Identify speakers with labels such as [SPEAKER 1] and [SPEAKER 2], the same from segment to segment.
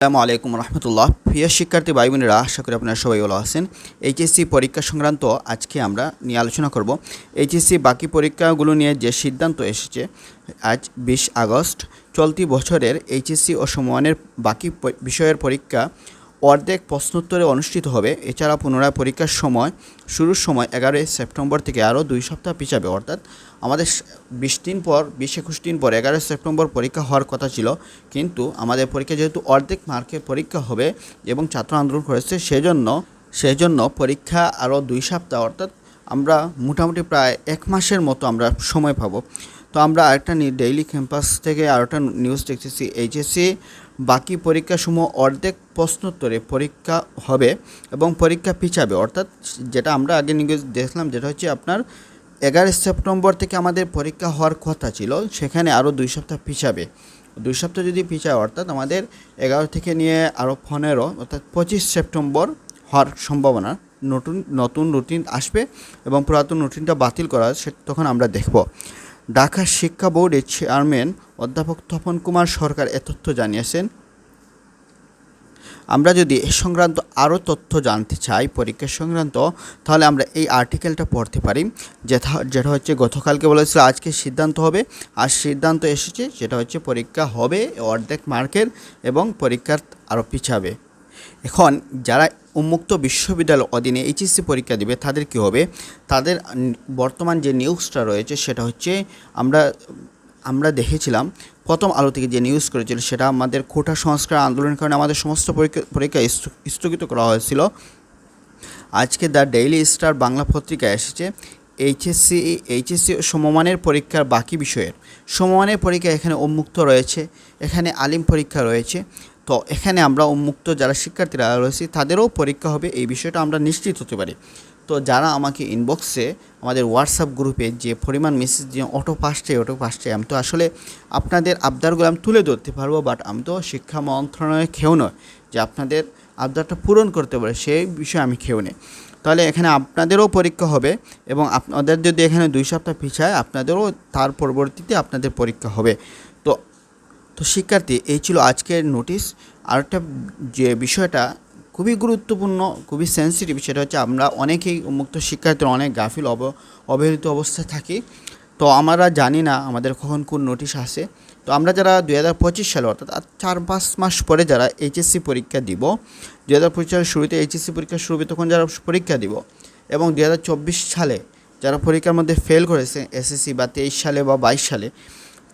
[SPEAKER 1] আসসালামু আলাইকুম রহমতুল্লাহ। প্রিয় শিক্ষার্থী ভাই বোনেরা, আশা করি আপনারা সবাই ভালো আছেন। এইচএসসি পরীক্ষা সংক্রান্ত আজকে আমরা নিয়ে আলোচনা করব। এইচএসসি বাকি পরীক্ষাগুলো নিয়ে যে সিদ্ধান্ত এসেছে, আজ 20 আগস্ট চলতি বছরের এইচএসসি ও সমমানের বাকি বিষয়ের পরীক্ষা অর্ধেক প্রশ্নোত্তরে অনুষ্ঠিত হবে। এছাড়া পুনরায় পরীক্ষার সময় শুরুর সময় 11 সেপ্টেম্বর থেকে আরও 2 সপ্তাহ পিছাবে। অর্থাৎ আমাদের 20-21 দিন পর 11 সেপ্টেম্বর পরীক্ষা হওয়ার কথা ছিল, কিন্তু আমাদের পরীক্ষা যেহেতু অর্ধেক মার্কের পরীক্ষা হবে এবং ছাত্র আন্দোলন করেছে, সেজন্য পরীক্ষা আরও 2 সপ্তাহ, অর্থাৎ আমরা মোটামুটি প্রায় 1 মাসের মতো আমরা সময় পাবো। তো আমরা আরেকটা ডেইলি ক্যাম্পাস থেকে আরেকটা নিউজ দেখতেছি, এইচএসসি বাকি পরীক্ষাসমূহ অর্ধেক প্রশ্নোত্তরে পরীক্ষা হবে এবং পরীক্ষা পিছাবে। অর্থাৎ যেটা আমরা আগে নিউজ দেখলাম, যেটা হচ্ছে আপনার 11 সেপ্টেম্বর থেকে আমাদের পরীক্ষা হওয়ার কথা ছিল, সেখানে আরও 2 সপ্তাহ পিছাবে। 2 সপ্তাহ যদি পিছায়, অর্থাৎ আমাদের 11 থেকে নিয়ে আরও 15, অর্থাৎ 25 সেপ্টেম্বর হওয়ার সম্ভাবনা। নতুন রুটিন আসবে এবং পুরাতন রুটিনটা বাতিল করা তখন আমরা দেখব। ঢাকা শিক্ষা বোর্ডের চেয়ারম্যান অধ্যাপক তপন কুমার সরকার এ তথ্য জানিয়েছেন। আমরা যদি এ সংক্রান্ত আরও তথ্য জানতে চাই পরীক্ষা সংক্রান্ত, তাহলে আমরা এই আর্টিকেলটা পড়তে পারি, যেটা হচ্ছে গতকালকে বলেছিল আজকে সিদ্ধান্ত হবে, আর সিদ্ধান্ত এসেছে যেটা হচ্ছে পরীক্ষা হবে অর্ধেক মার্কের এবং পরীক্ষার আরও পিছাবে। এখন যারা উন্মুক্ত বিশ্ববিদ্যালয়ের অধীনে এইচএসসি পরীক্ষা দেবে তাদের কী হবে? তাদের বর্তমান যে নিউজটা রয়েছে সেটা হচ্ছে আমরা দেখেছিলাম প্রথম আলো থেকে যে নিউজ করেছিল, সেটা আমাদের কোটা সংস্কার আন্দোলনের কারণে আমাদের সমস্ত পরীক্ষা স্থগিত করা হয়েছিল। আজকে দ্য ডেইলি স্টার বাংলা পত্রিকায় এসেছে এইচএসসি সমমানের পরীক্ষার বাকি বিষয়ের সমমানের পরীক্ষা এখানে উন্মুক্ত রয়েছে, এখানে আলিম পরীক্ষা রয়েছে। তো এখানে আমরা উন্মুক্ত যারা শিক্ষার্থীরা রয়েছে তাদেরও পরীক্ষা হবে, এই বিষয়টা আমরা নিশ্চিত হতে পারি। তো যারা আমাকে ইনবক্সে আমাদের হোয়াটসঅ্যাপ গ্রুপে যে পরিমাণ মেসেজ দিয়ে অটো পাসটাই, আমি তো আসলে আপনাদের আবদারগুলো আমি তুলে ধরতে পারবো, বাট আমি তো শিক্ষা মন্ত্রণালয়ের খেয়েও নয় যে আপনাদের আবদারটা পূরণ করতে পারে, সেই বিষয়ে আমি খেয়েও নেই। তাহলে এখানে আপনাদেরও পরীক্ষা হবে এবং আপনাদের যদি এখানে 2 সপ্তাহ পিছায়, আপনাদেরও তার পরবর্তীতে আপনাদের পরীক্ষা হবে। তো শিক্ষার্থী, এই ছিল আজকের নোটিশ। আরেকটা যে বিষয়টা খুবই গুরুত্বপূর্ণ, খুবই সেন্সিটিভ, সেটা হচ্ছে আমরা অনেকেই উন্মুক্ত শিক্ষার্থীরা অনেক গাফিল অবহেলিত অবস্থায় থাকি। তো আমরা জানি না আমাদের কখন কোন নোটিশ আসে। তো আমরা যারা 2025 সালে, অর্থাৎ 4-5 মাস পরে যারা এইচএসসি পরীক্ষা দিব, 2025 সালের শুরুতে এইচএসসি পরীক্ষা শুরু হবে, তখন যারা পরীক্ষা দিব এবং 2024 সালে যারা পরীক্ষার মধ্যে ফেল করেছে এসএসসি বা 23 সালে বা 22 সালে,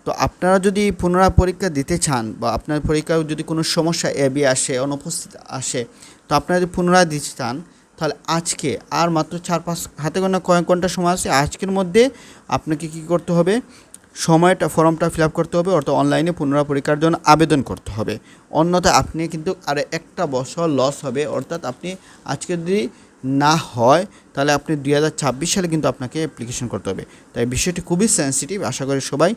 [SPEAKER 1] তো আপনারা যদি পুনরায় পরীক্ষা দিতে চান বা আপনার পরীক্ষায় যদি কোনো সমস্যা এবি আসে, অনুপস্থিত আসে, তো আপনারা যদি পুনরায় দিতে চান, তাহলে আজকে আর মাত্র 4-5 হাতে গোনা কয়েক ঘন্টা সময় আছে, আজকের মধ্যে আপনাকে কী করতে হবে? ফর্মটা ফিল আপ করতে হবে, অর্থাৎ অনলাইনে পুনরায় পরীক্ষার জন্য আবেদন করতে হবে। অন্যথায় আপনি কিন্তু আর একটা বছর লস হবে। অর্থাৎ আপনি আজকে যদি না হয়, তাহলে আপনি 2026 সালে কিন্তু আপনাকে অ্যাপ্লিকেশন করতে হবে। তাই বিষয়টি খুবই সেন্সিটিভ। আশা করি সবাই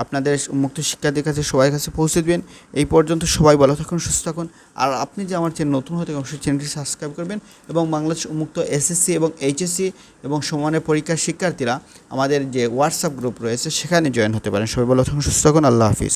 [SPEAKER 1] আপনাদের মুক্ত শিক্ষার্থীর কাছে সবার কাছে পৌঁছে দেবেন। এই পর্যন্ত সবাই ভালো থাকুন, সুস্থ থাকুন। আর আপনি যে আমার চ্যানেল নতুন হতে অবশ্যই চ্যানেলটি সাবস্ক্রাইব করবেন এবং বাংলাদেশ উন্মুক্ত এসএসসি এবং এইচএসসি এবং সমানের পরীক্ষার শিক্ষার্থীরা আমাদের যে হোয়াটসঅ্যাপ গ্রুপ রয়েছে সেখানে জয়েন হতে পারেন। সবাই ভালো থাকুন, সুস্থ থাকুন। আল্লাহ হাফিজ।